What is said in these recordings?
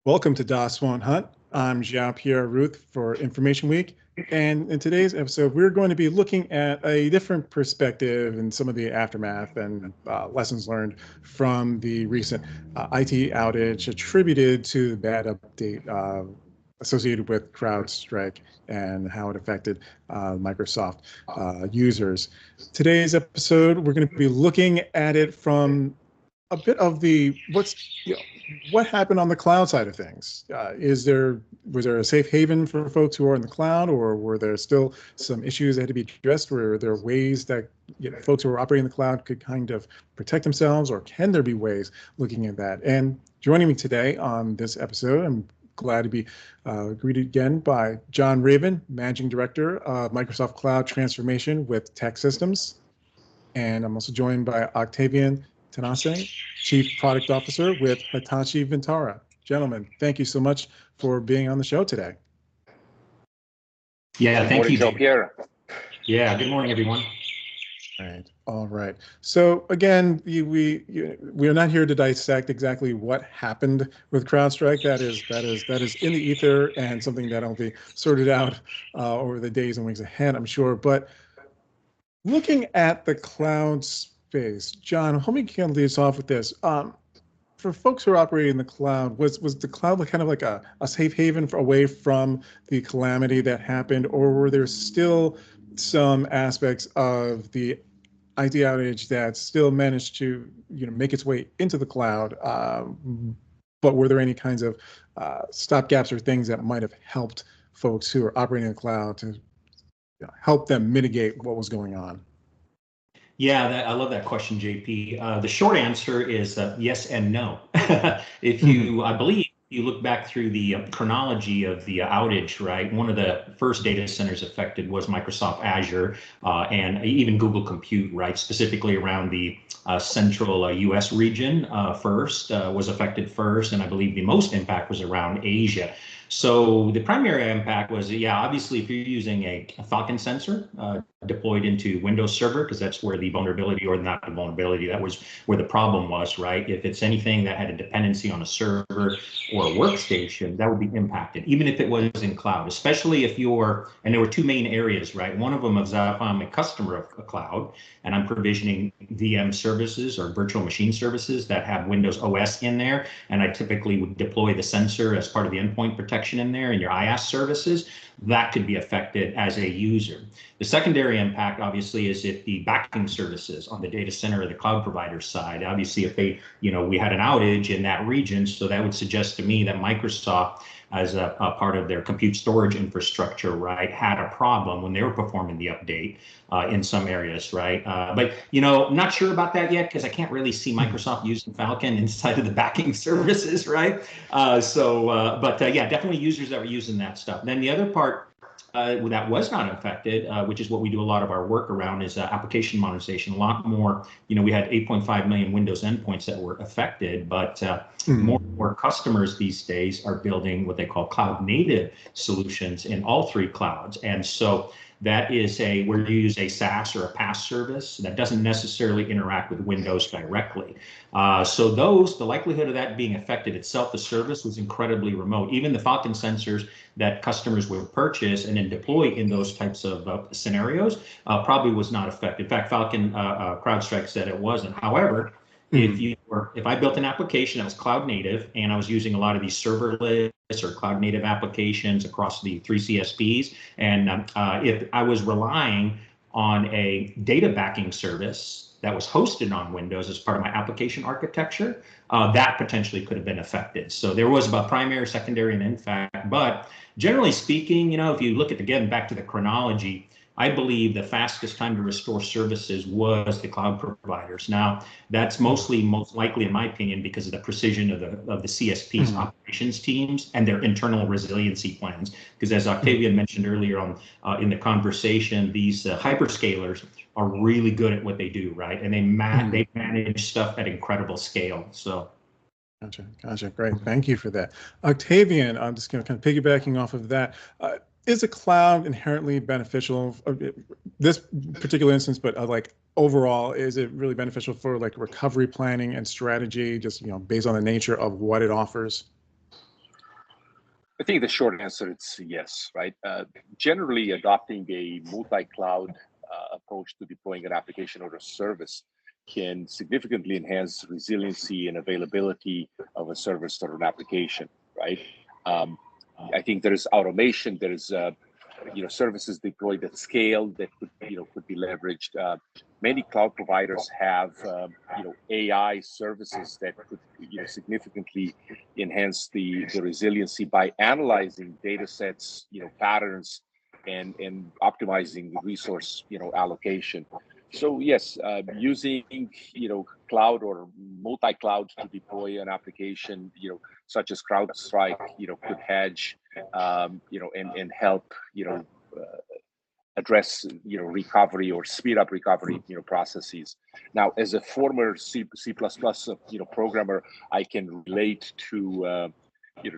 Welcome to DOS Won't Hunt. I'm Jean-Pierre Ruth for Information Week. And in today's episode, we're going to be looking at a different perspective and some of the aftermath and lessons learned from the recent IT outage attributed to the bad update associated with CrowdStrike and how it affected Microsoft users. Today's episode, we're going to be looking at it from a bit of the what happened on the cloud side of things. Was there a safe haven for folks who are in the cloud, or were there still some issues that had to be addressed? Were there ways that folks who are operating in the cloud could kind of protect themselves, or can there be ways looking at that? And joining me today on this episode, I'm glad to be greeted again by John Raven, Managing Director of Microsoft Cloud Transformation with TEKsystems. And I'm also joined by Octavian Tanase, Chief Product Officer with Hitachi Vantara. Gentlemen, thank you so much for being on the show today. Yeah, thank you, Jean-Pierre. Yeah, good morning, everyone. All right. So again, we are not here to dissect exactly what happened with CrowdStrike. That is in the ether and something that will be sorted out over the days and weeks ahead, I'm sure. But looking at the cloud space, John, let me lead us off with this. For folks who are operating in the cloud, was the cloud kind of like a safe haven away from the calamity that happened, or were there still some aspects of the IT outage that still managed to make its way into the cloud? But were there any kinds of stopgaps or things that might have helped folks who are operating in the cloud to help them mitigate what was going on? Yeah, I love that question, JP. The short answer is yes and no. If you, I believe, you look back through the chronology of the outage, right? One of the first data centers affected was Microsoft Azure and even Google Compute, right? Specifically around the central US region first was affected first, and I believe the most impact was around Asia. So the primary impact was, obviously, if you're using a Falcon sensor deployed into Windows Server, because that's where the vulnerability, or not the vulnerability, that was where the problem was, right? If it's anything that had a dependency on a server or a workstation, that would be impacted, even if it was in cloud, especially if you're, and there were two main areas, right? One of them is if I'm a customer of a cloud and I'm provisioning VM services or virtual machine services that have Windows OS in there, and I typically would deploy the sensor as part of the endpoint protection in there in your IaaS services, that could be affected as a user. The secondary impact, obviously, is if the backing services on the data center or the cloud provider side, obviously, if they, we had an outage in that region, so that would suggest to me that Microsoft, as a part of their compute storage infrastructure, right, had a problem when they were performing the update in some areas, right? But, I'm not sure about that yet, because I can't really see Microsoft using Falcon inside of the backing services, right? But definitely users that were using that stuff. Then the other part that was not affected, which is what we do a lot of our work around, is application modernization. A lot more, we had 8.5 million Windows endpoints that were affected, but more and more customers these days are building what they call cloud native solutions in all three clouds. And so that is where you use a SaaS or a PaaS service that doesn't necessarily interact with Windows directly. So the likelihood of that being affected itself, the service was incredibly remote. Even the Falcon sensors that customers would purchase and then deploy in those types of scenarios probably was not affected. In fact, Falcon CrowdStrike said it wasn't. However, if I built an application that was cloud native and I was using a lot of these serverless or cloud native applications across the three CSPs, and if I was relying on a data backing service that was hosted on Windows as part of my application architecture, that potentially could have been affected. So there was about primary, secondary, and impact. But generally speaking, if you look at, again, back to the chronology, I believe the fastest time to restore services was the cloud providers. Now, that's most likely, in my opinion, because of the precision of the CSP's operations teams and their internal resiliency plans. Because as Octavian mentioned earlier on in the conversation, these hyperscalers are really good at what they do, right? And they manage stuff at incredible scale. So. Gotcha. Great. Thank you for that. Octavian, I'm just going to kind of piggybacking off of that. Is a cloud inherently beneficial? This particular instance, but like overall, is it really beneficial for like recovery planning and strategy, just based on the nature of what it offers? I think the short answer is yes, right? Generally, adopting a multi-cloud approach to deploying an application or a service can significantly enhance resiliency and availability of a service or an application, right? I think there is automation, there is services deployed at scale that could be leveraged. Many cloud providers have AI services that could significantly enhance the resiliency by analyzing data sets, patterns, and optimizing resource allocation. So yes, using cloud or multi-cloud to deploy an application such as CrowdStrike could hedge and help address recovery or speed up recovery processes. Now, as a former C++ programmer, I can relate to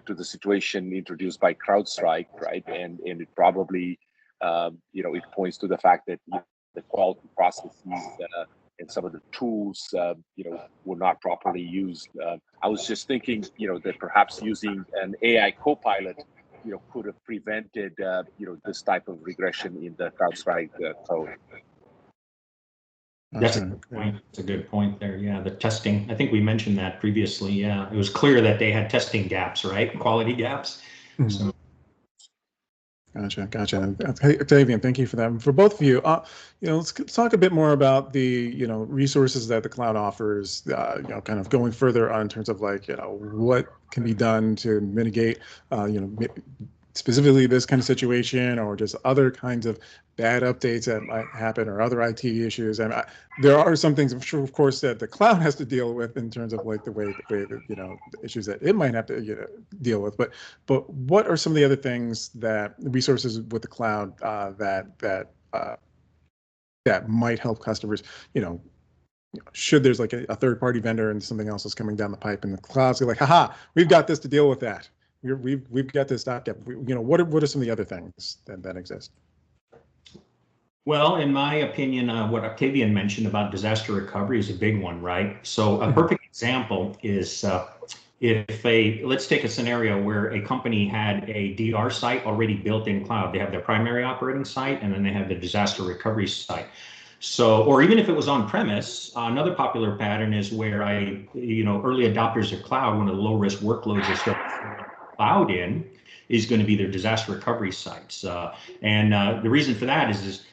to the situation introduced by CrowdStrike, right? And it probably it points to the fact that the quality processes and some of the tools were not properly used. I was just thinking that perhaps using an AI co-pilot could have prevented this type of regression in the CrowdStrike code. That's a good point. That's a good point there. Yeah, the testing. I think we mentioned that previously. Yeah, it was clear that they had testing gaps, right? Quality gaps. Mm-hmm. So. Gotcha. Octavian, thank you for that. For both of you, let's talk a bit more about the resources that the cloud offers. Kind of going further on in terms of what can be done to mitigate, specifically this kind of situation, or just other kinds of bad updates that might happen, or other IT issues. And there are some things, I'm sure, of course, that the cloud has to deal with in terms of the way that the issues that it might have to deal with. But what are some of the other things that resources with the cloud that might help customers? Should there's a third-party vendor and something else is coming down the pipe, and the cloud's like, haha, we've got this to deal with that. We've got this stopgap. What are some of the other things that exist? Well, in my opinion, what Octavian mentioned about disaster recovery is a big one, right? So a perfect example is let's take a scenario where a company had a DR site already built in cloud. They have their primary operating site, and then they have the disaster recovery site. So, or even if it was on premise, another popular pattern is where early adopters of cloud, one of the low risk workloads they start cloud in is going to be their disaster recovery sites. And the reason for that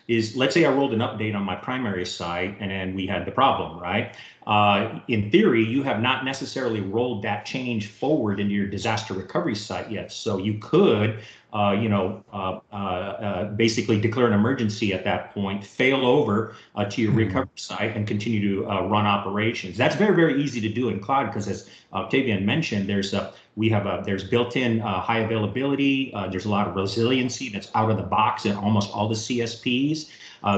is let's say I rolled an update on my primary site and then we had the problem, right? In theory, you have not necessarily rolled that change forward into your disaster recovery site yet. So you could, basically declare an emergency at that point, fail over to your recovery site and continue to run operations. That's very, very easy to do in cloud because, as Octavian mentioned, there's built-in high availability. There's a lot of resiliency that's out of the box in almost all the CSPs.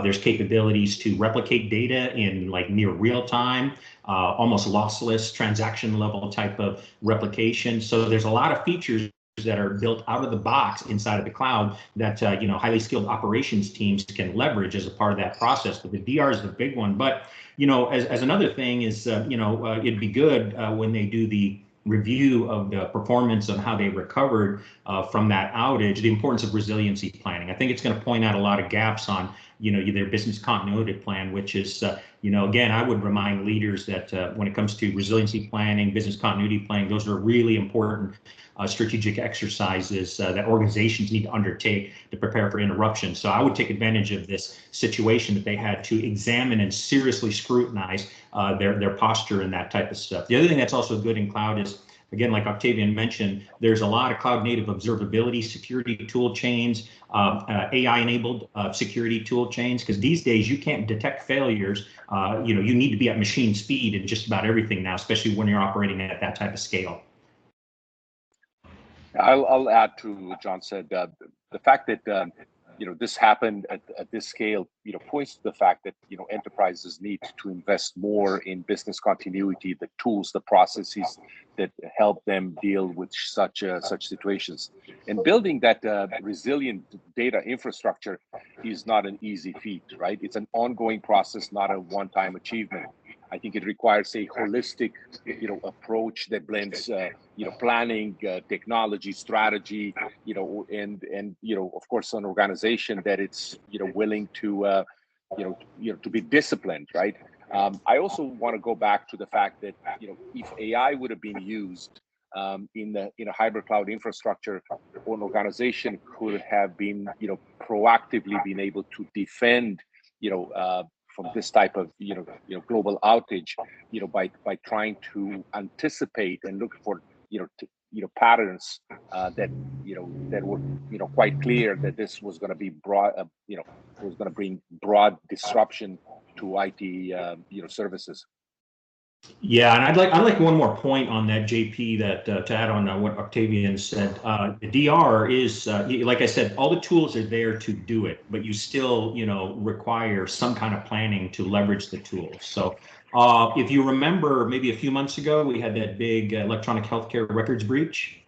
There's capabilities to replicate data in near real time, almost lossless transaction level type of replication. So there's a lot of features that are built out of the box inside of the cloud that highly skilled operations teams can leverage as a part of that process. But the DR is the big one. But as another thing is it'd be good when they do the review of the performance on how they recovered from that outage, the importance of resiliency planning. I think it's going to point out a lot of gaps on their business continuity plan, which is again, I would remind leaders that when it comes to resiliency planning, business continuity planning, those are really important strategic exercises that organizations need to undertake to prepare for interruption. So I would take advantage of this situation that they had to examine and seriously scrutinize their posture and that type of stuff. The other thing that's also good in cloud is, again, like Octavian mentioned, there's a lot of cloud native observability security tool chains, AI enabled security tool chains, because these days you can't detect failures. You need to be at machine speed in just about everything now, especially when you're operating at that type of scale. I'll add to what John said. The fact that this happened at this scale, points to the fact that enterprises need to invest more in business continuity, the tools, the processes that help them deal with such situations. And building that resilient data infrastructure is not an easy feat, right? It's an ongoing process, not a one-time achievement. I think it requires a holistic, approach that blends, planning, technology, strategy, and of course, an organization that it's, willing to, to be disciplined, right? I also want to go back to the fact that, if AI would have been used in a hybrid cloud infrastructure, an organization could have been, proactively been able to defend, from this type of global outage, by trying to anticipate and look for patterns that that were quite clear that this was going to be broad, was going to bring broad disruption to IT services. Yeah, and I'd like one more point on that, JP, that to add on what Octavian said. The DR is, like I said, all the tools are there to do it, but you still, require some kind of planning to leverage the tools. So if you remember, maybe a few months ago, we had that big electronic healthcare records breach.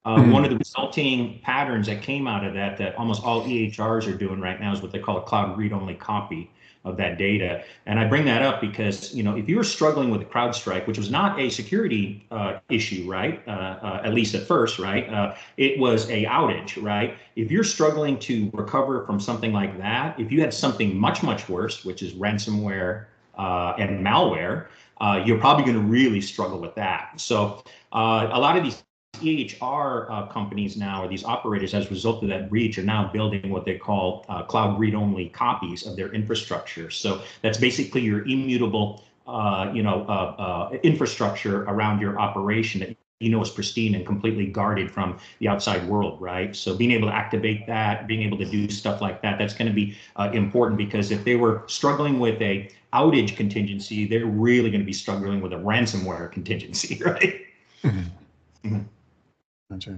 One of the resulting patterns that came out of that almost all EHRs are doing right now is what they call a cloud read-only copy of that data. And I bring that up because, if you were struggling with CrowdStrike, which was not a security issue, right? At least at first, right? It was a outage, right? If you're struggling to recover from something like that, if you had something much, much worse, which is ransomware and malware, you're probably going to really struggle with that. So a lot of these EHR companies now, or these operators, as a result of that breach, are now building what they call cloud read-only copies of their infrastructure. So that's basically your immutable, infrastructure around your operation that is pristine and completely guarded from the outside world, right? So being able to activate that, being able to do stuff like that, that's going to be important, because if they were struggling with a outage contingency, they're really going to be struggling with a ransomware contingency, right? Mm-hmm.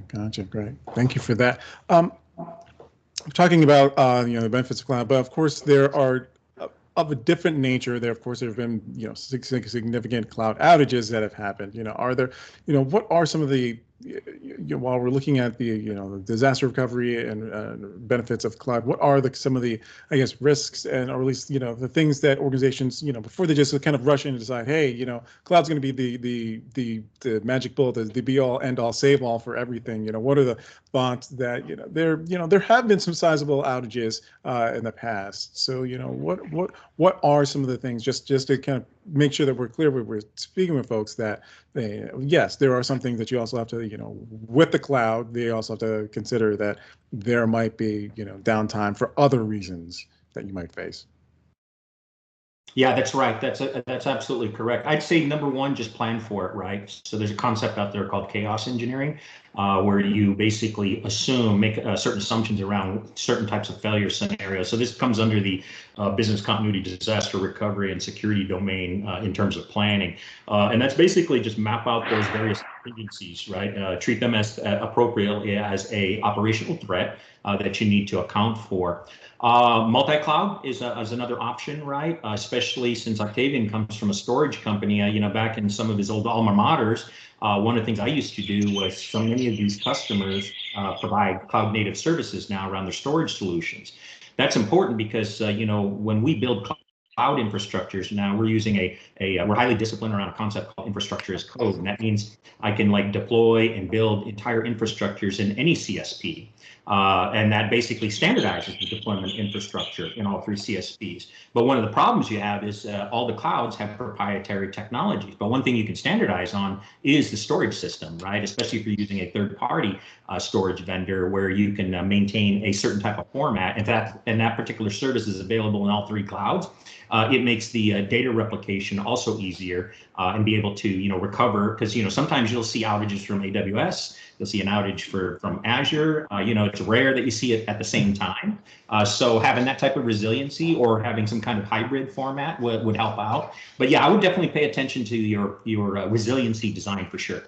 Gotcha. Great. Thank you for that. Talking about the benefits of cloud, but of course there are of a different nature. There, of course, there have been significant cloud outages that have happened. Are there, what are some of the, while we're looking at the the disaster recovery and benefits of cloud, what are some of the, I guess, risks, and or at least the things that organizations before they just kind of rush in and decide, hey, cloud's going to be the magic bullet, the be all end all save all for everything. What are the thoughts that there have been some sizable outages in the past. So what are some of the things, just to kind of make sure that we're clear when we're speaking with folks, that yes, there are some things that you also have to, with the cloud, they also have to consider that there might be, downtime for other reasons that you might face. Yeah, that's right. That's absolutely correct. I'd say number one, just plan for it, right? So there's a concept out there called chaos engineering, where you basically make certain assumptions around certain types of failure scenarios. So this comes under the business continuity, disaster recovery, and security domain in terms of planning. And that's basically just map out those various contingencies, right? Treat them as appropriately as a operational threat that you need to account for. Multi-cloud is another option, right? Especially since Octavian comes from a storage company. Back in some of his old alma maters, one of the things I used to do was, so many of these customers provide cloud native services now around their storage solutions. That's important because when we build cloud infrastructures now, we're using we're highly disciplined around a concept called infrastructure as code, and that means I can deploy and build entire infrastructures in any CSP. And that basically standardizes the deployment infrastructure in all three CSPs. But one of the problems you have is all the clouds have proprietary technologies. But one thing you can standardize on is the storage system, right? Especially if you're using a third-party storage vendor where you can maintain a certain type of format. In fact, and that particular service is available in all three clouds. It makes the data replication also easier and be able to recover, because sometimes you'll see outages from AWS. You'll see an outage from Azure. It's rare that you see it at the same time. So having that type of resiliency or having some kind of hybrid format would help out. But yeah, I would definitely pay attention to your resiliency design for sure.